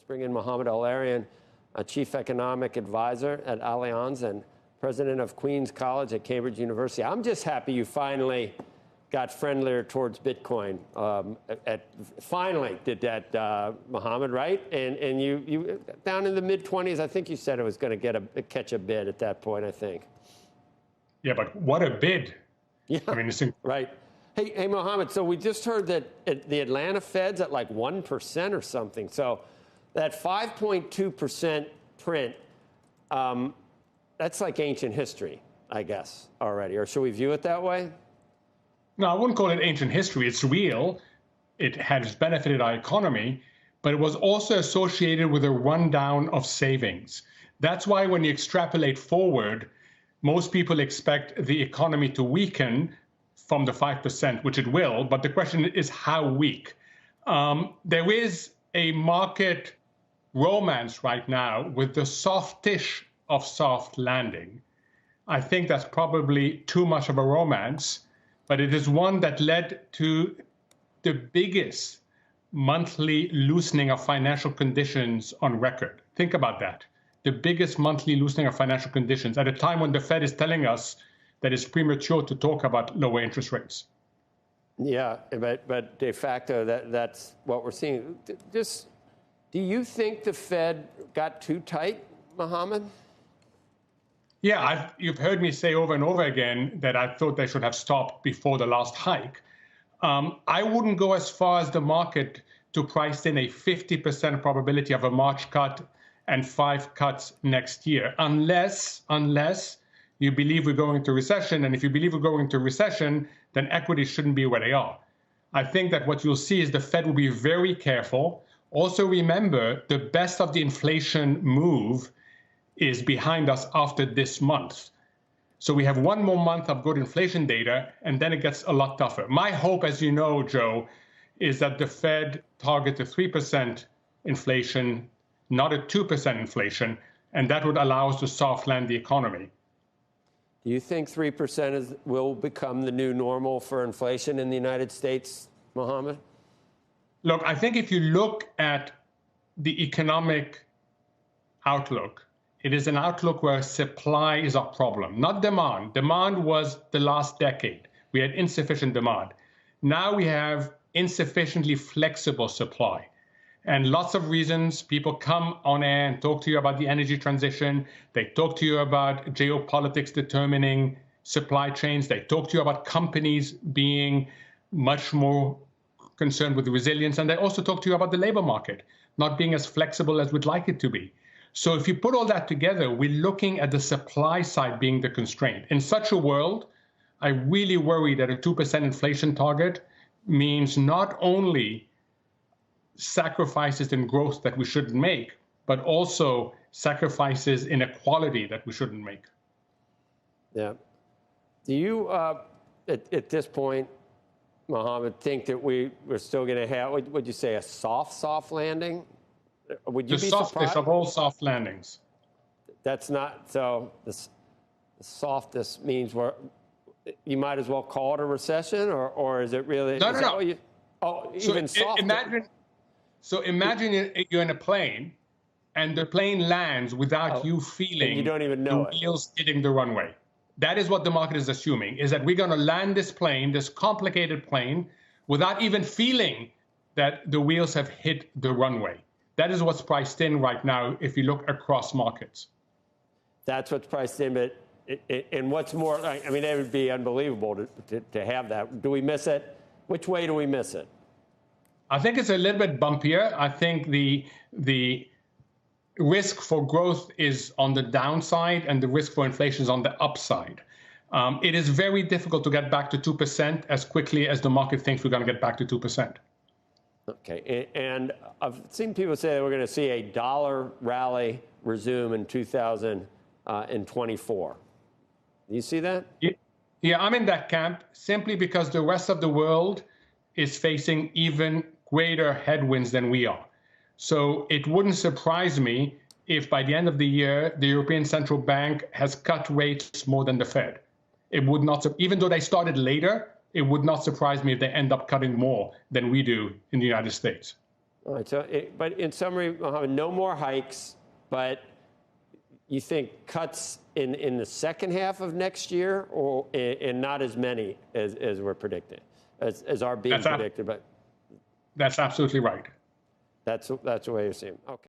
bring in Mohamed El-Erian, a chief economic advisor at Allianz and president of Queens College at Cambridge University. I'm just happy you finally got friendlier towards Bitcoin. Finally did that, Mohamed, right? And you down in the mid-20s, I think you said it was going to catch a bid at that point, I think. Yeah, but what a bid. Yeah, I mean, it's right. Hey, Mohamed, so we just heard that the Atlanta Fed's at like 1% or something. So that 5.2% print, that's like ancient history, I guess, already. Or should we view it that way? No, I wouldn't call it ancient history. It's real. It has benefited our economy, but it was also associated with a rundown of savings. That's why when you extrapolate forward, most people expect the economy to weaken from the 5%, which it will, but the question is how weak. There is a market romance right now with the softish of soft landing. I think that's probably too much of a romance, but it is one that led to the biggest monthly loosening of financial conditions on record. Think about that. The biggest monthly loosening of financial conditions at a time when the Fed is telling us that it's premature to talk about lower interest rates. Yeah, but de facto, that's what we're seeing. Just, do you think the Fed got too tight, Mohamed? Yeah, you've heard me say over and over again that I thought they should have stopped before the last hike. I wouldn't go as far as the market to price in a 50% probability of a March cut and 5 cuts next year, unless you believe we're going into recession. And if you believe we're going into recession, then equities shouldn't be where they are. I think that what you'll see is the Fed will be very careful. Also remember, the best of the inflation move is behind us after this month. So we have one more month of good inflation data, and then it gets a lot tougher. My hope, as you know, Joe, is that the Fed targets a 3% inflation, not a 2% inflation, and that would allow us to soft land the economy. Do you think 3% will become the new normal for inflation in the United States, Mohamed? Look, I think if you look at the economic outlook, it is an outlook where supply is our problem, not demand. Demand was the last decade. We had insufficient demand. Now we have insufficiently flexible supply. And lots of reasons people come on air and talk to you about the energy transition. They talk to you about geopolitics determining supply chains. They talk to you about companies being much more concerned with resilience. And they also talk to you about the labor market not being as flexible as we'd like it to be. So if you put all that together, we're looking at the supply side being the constraint. In such a world, I really worry that a 2% inflation target means not only sacrifices in growth that we shouldn't make, but also sacrifices in equality that we shouldn't make. Yeah. Do you, at this point, Mohamed, think that we're still going to have, would you say, a soft landing? Would you the be softest surprised? of all soft landings. That's not, so the softest means you might as well call it a recession, or is it really? No. Even softer. Imagine you're in a plane, and the plane lands without you feeling you don't even know the wheels hitting the runway. That is what the market is assuming, is that we're going to land this plane, this complicated plane, without even feeling that the wheels have hit the runway. That is what's priced in right now if you look across markets. That's what's priced in, but and what's more, I mean, it would be unbelievable to have that. Do we miss it? Which way do we miss it? I think it's a little bit bumpier. I think the risk for growth is on the downside and the risk for inflation is on the upside. It is very difficult to get back to 2% as quickly as the market thinks we're going to get back to 2%. Okay, and I've seen people say that we're going to see a dollar rally resume in 2024. Do you see that? Yeah, I'm in that camp simply because the rest of the world is facing even greater headwinds than we are. So it wouldn't surprise me if by the end of the year, the European Central Bank has cut rates more than the Fed. It would not, even though they started later, it would not surprise me if they end up cutting more than we do in the United States. All right. So, but in summary, Mohamed, no more hikes, but you think cuts in the second half of next year, or and not as many as we're predicting, as are being predicted. But that's absolutely right. that's the way you see it. Okay.